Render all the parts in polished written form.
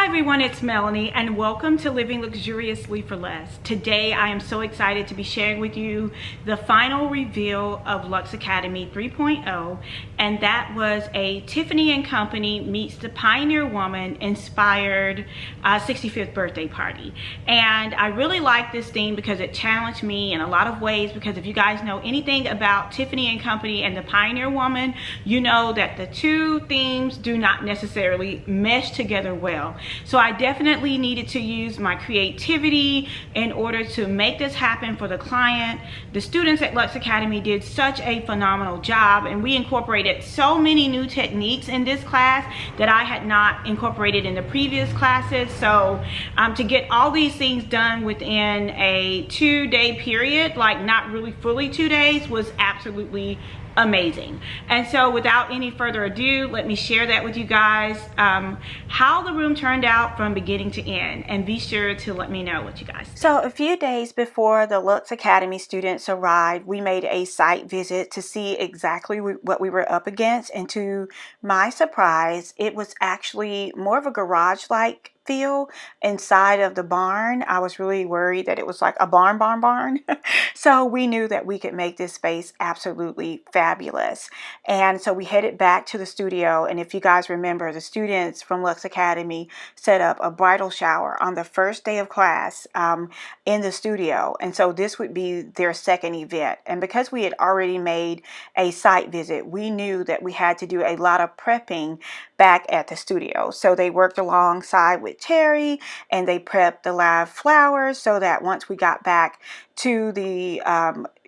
everyone, it's Melanie and welcome to Living Luxuriously for Less. Today I am so excited to be sharing with you the final reveal of Luxe Academy 3.0, and that was a Tiffany and Company meets the Pioneer Woman inspired 65th birthday party. And I really like this theme because it challenged me in a lot of ways, because if you guys know anything about Tiffany and Company and the Pioneer Woman, you know that the two themes do not necessarily mesh together well. So I definitely needed to use my creativity in order to make this happen for the client. The students at Luxe Academy did such a phenomenal job, and we incorporated so many new techniques in this class that I had not incorporated in the previous classes. So to get all these things done within a 2-day period, like not really fully 2 days, was absolutely amazing. And so without any further ado, let me share that with you guys, how the room turned out from beginning to end, and be sure to let me know what you guys think. So a few days before the Luxe Academy students arrived, we made a site visit to see exactly what we were up against, and to my surprise, it was actually more of a garage-like feel inside of the barn. I was really worried that it was like a barn. So we knew that we could make this space absolutely fabulous. And so we headed back to the studio. And if you guys remember, the students from Luxe Academy set up a bridal shower on the first day of class in the studio. And so this would be their second event. And because we had already made a site visit, we knew that we had to do a lot of prepping back at the studio. So they worked alongside with Terry, and they prepped the live flowers so that once we got back to the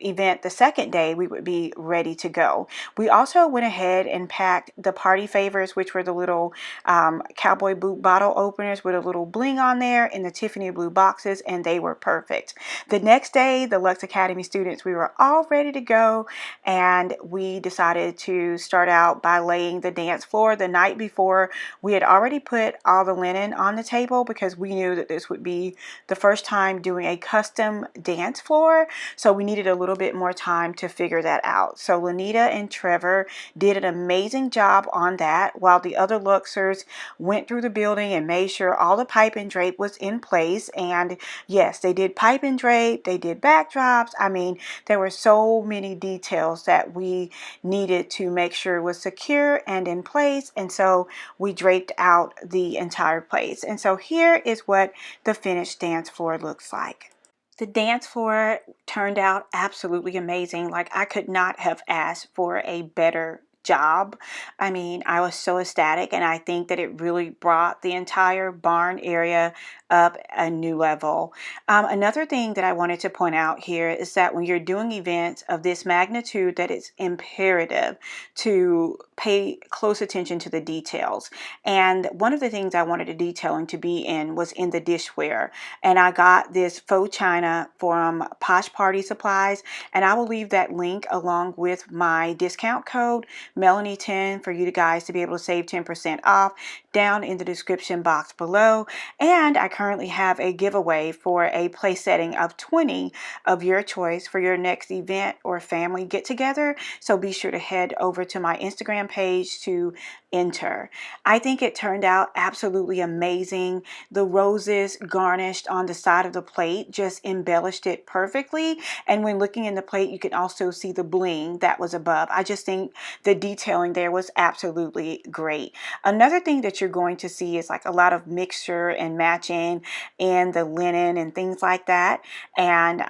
event the second day, we would be ready to go. We also went ahead and packed the party favors, which were the little cowboy boot bottle openers with a little bling on there, in the Tiffany blue boxes, and they were perfect. The next day, the Luxe Academy students, we were all ready to go, and we decided to start out by laying the dance floor. The night before, we had already put all the linen on the table because we knew that this would be the first time doing a custom dance floor, so we needed a little bit more time to figure that out. So Lanita and Trevor did an amazing job on that, while the other Luxers went through the building and made sure all the pipe and drape was in place. And yes, they did pipe and drape, they did backdrops. I mean, there were so many details that we needed to make sure was secure and in place, and so we draped out the entire place. And so here is what the finished dance floor looks like. The dance floor turned out absolutely amazing. Like, I could not have asked for a better job. I mean, I was so ecstatic, and I think that it really brought the entire barn area up a new level. Another thing that I wanted to point out here is that when you're doing events of this magnitude, that it's imperative to pay close attention to the details. And one of the things I wanted the detailing to be in was in the dishware. And I got this faux china from Posh Party Supplies, and I will leave that link along with my discount code Melanie10 for you guys to be able to save 10% off down in the description box below. And I currently have a giveaway for a place setting of 20 of your choice for your next event or family get together. So be sure to head over to my Instagram page to enter. I think it turned out absolutely amazing. The roses garnished on the side of the plate just embellished it perfectly. And when looking in the plate, you can also see the bling that was above. I just think the detailing there was absolutely great. Another thing that you're going to see is like a lot of mixture and matching in the linen and things like that. And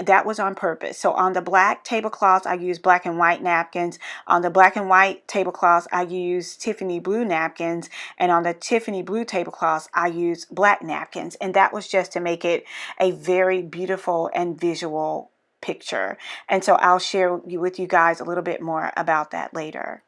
that was on purpose. So on the black tablecloths, I used black and white napkins. On the black and white tablecloths, I used Tiffany blue napkins, and on the Tiffany blue tablecloths, I used black napkins, and that was just to make it a very beautiful and visual picture. And so I'll share with you guys a little bit more about that later.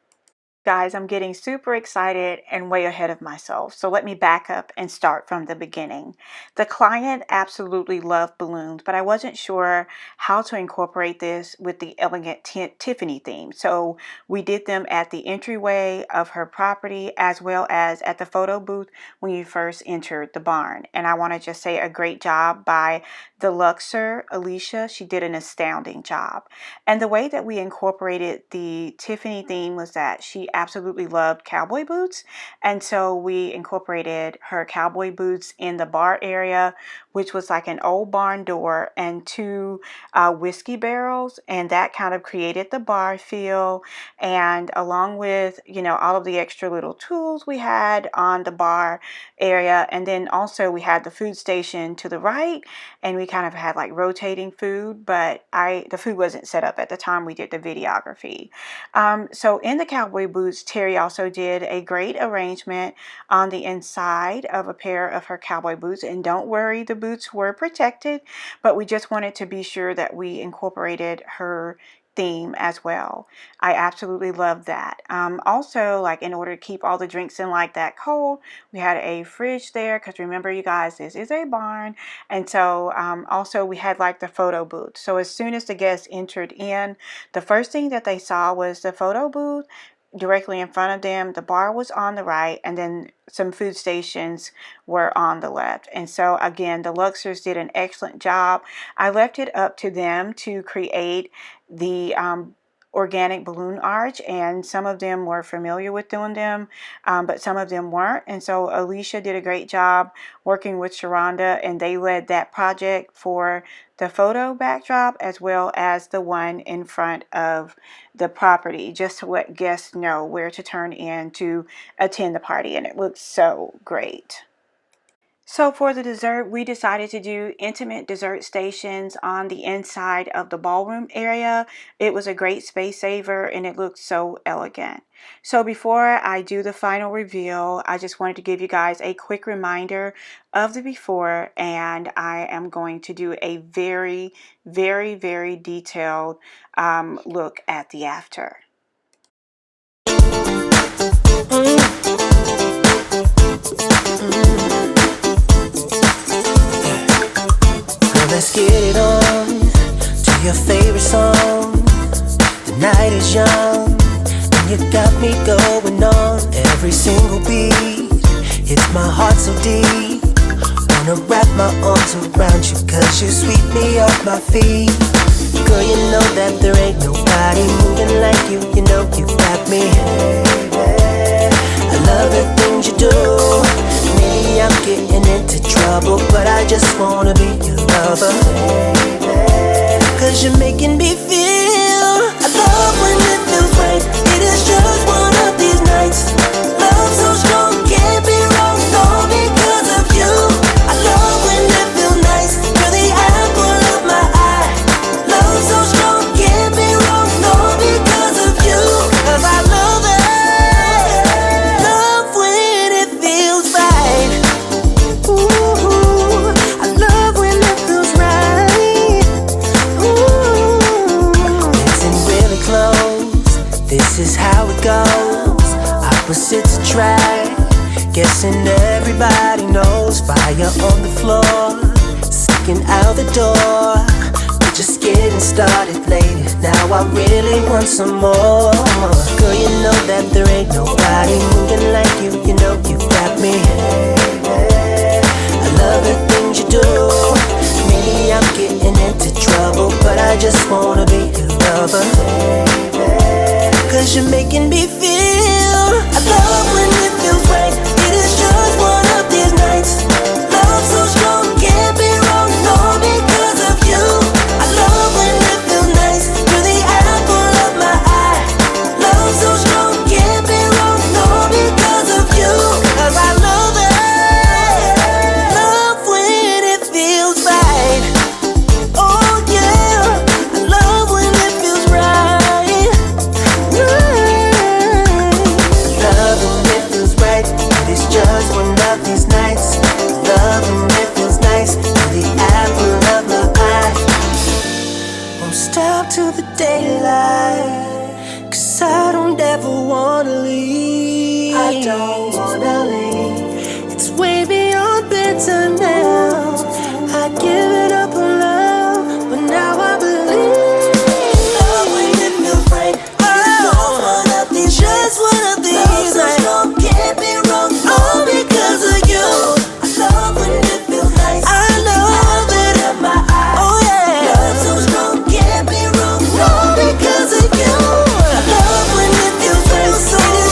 Guys, I'm getting super excited and way ahead of myself, so let me back up and start from the beginning. The client absolutely loved balloons, but I wasn't sure how to incorporate this with the elegant Tiffany theme. So we did them at the entryway of her property, as well as at the photo booth when you first entered the barn. And I want to just say a great job by the Luxer, Alicia. She did an astounding job. And the way that we incorporated the Tiffany theme was that she absolutely loved cowboy boots, and so we incorporated her cowboy boots in the bar area, which was like an old barn door and two whiskey barrels, and that kind of created the bar feel. And along with, you know, all of the extra little tools we had on the bar area, and then also we had the food station to the right, and we kind of had like rotating food, but the food wasn't set up at the time we did the videography. So in the cowboy boots, Terry also did a great arrangement on the inside of a pair of her cowboy boots. And don't worry, the boots were protected, but we just wanted to be sure that we incorporated her theme as well. I absolutely love that. Also, like, in order to keep all the drinks in like that cold, we had a fridge there, because remember, you guys, this is a barn. And so also we had like the photo booth. So as soon as the guests entered in, the first thing that they saw was the photo booth directly in front of them. The bar was on the right, and then some food stations were on the left. And so again, the Luxors did an excellent job. I left it up to them to create the organic balloon arch, and some of them were familiar with doing them, but some of them weren't. And so Alicia did a great job working with Sharonda, and they led that project for the photo backdrop as well as the one in front of the property, just to let guests know where to turn in to attend the party. And it looks so great. So for the dessert, we decided to do intimate dessert stations on the inside of the ballroom area. It was a great space saver, and it looked so elegant. So before I do the final reveal, I just wanted to give you guys a quick reminder of the before, and I am going to do a very, very, very detailed look at the after. Let's get it on to your favorite song. The night is young, and you got me going on every single beat. It's my heart so deep, wanna wrap my arms around you, 'cause you sweep me off my feet. Girl, you know that there ain't nobody moving like you. You know you got me. I love the things you do. Maybe I'm getting into trouble, but I just wanna be your lover. 'Cause you're making me feel. I love when it feels right. It is just one of these nights. Love so strong, can't be wrong, all because of you. I love when it feels nice. You're the apple of my eye. Love so strong, can't be wrong, all because of you. 'Cause I love it. Love when it feels right. Ooh, I love when it feels right. Ooh, dancing really close. This is how it goes. Opposites attract. Guessing everybody knows. Fire on the floor, sneaking out the door. We're just getting started, lady. Now I really want some more. Girl, you know that there ain't nobody moving like you. You know you got me. I love the things you do. Maybe I'm getting into trouble, but I just wanna be your lover. 'Cause you're making me feel. I love when it feels right. It is just one of these nights. Love so strong, can't be wrong, all because of you. I love when it feels nice. You're the apple of my eye. Love so strong, can't be wrong, all because of you. 'Cause I love it. Love when it feels right. Oh yeah, I love when it feels right. Love when it feels right. It's just one of these nights. Love when it feels nice. You're the apple of my eye. Won't stop till the daylight, 'cause I don't ever wanna leave. I don't wanna leave. It's way beyond bedtime now. I give it up on love, but now I believe. Love when it feels right. It's just one of these. Love so strong, can't be wrong, all because of you. I love when it feels nice. I love it in my eyes. Oh yeah. Love so strong, can't be wrong, all because of you. I love when it feels right. It is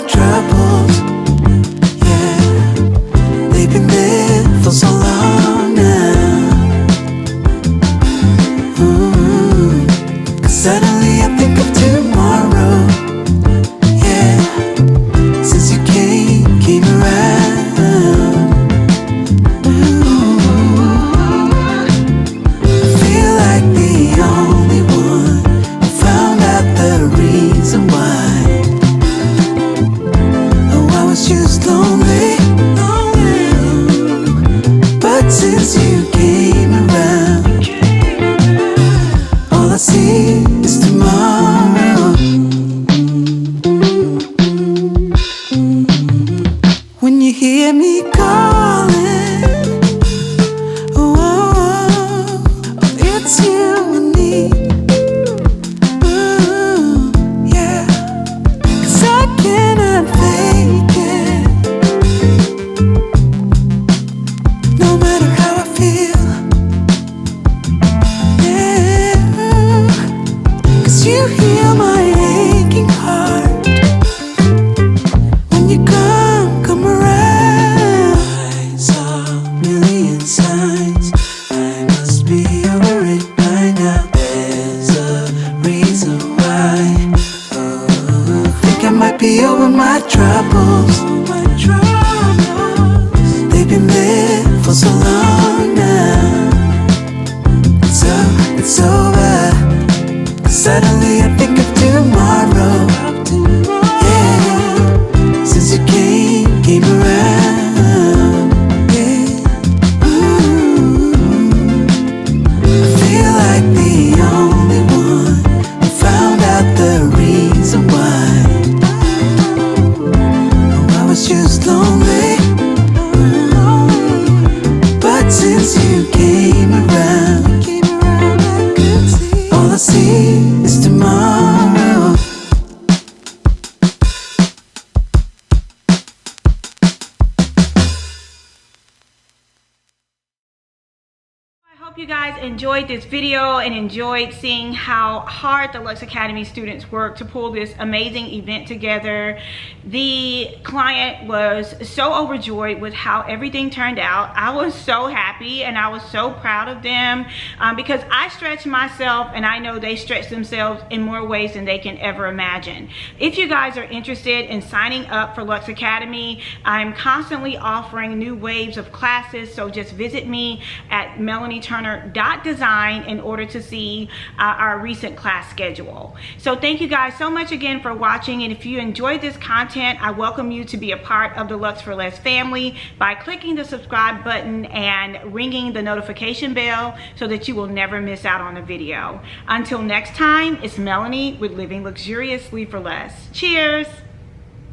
my troubles. Yeah, they've been there for so long now. Ooh, 'cause suddenly I think of tomorrow. Yeah, since you came around. Just lonely, but since you came around, all I see is tomorrow. When you hear me calling, oh, it's you and me. Ooh, yeah, 'cause I cannot fake it. You heal my aching heart when you come around. I saw a million signs. I must be over it by now. There's a reason why. Oh, I think I might be over my troubles. They've been there for so long now. It's over. Suddenly I think of tomorrow. Yeah, since you came around. Yeah, ooh, I feel like the only one who found out the reason why. Oh, I was just lonely, but since you came around, all I see is tomorrow. I hope you guys enjoyed this video and enjoyed seeing how hard the Luxe Academy students worked to pull this amazing event together. The client was so overjoyed with how everything turned out. I was so happy and I was so proud of them because I stretched myself and I know they stretch themselves in more ways than they can ever imagine. If you guys are interested in signing up for Luxe Academy, I'm constantly offering new waves of classes, so just visit me at melanieturner.design in order to see our recent class schedule. So thank you guys so much again for watching, and if you enjoyed this content, I welcome you to be a part of the Luxe for Less family by clicking the subscribe button and ringing the notification bell so that you will never miss out on a video. Until next time, it's Melanie with Living Luxuriously for Less. Cheers!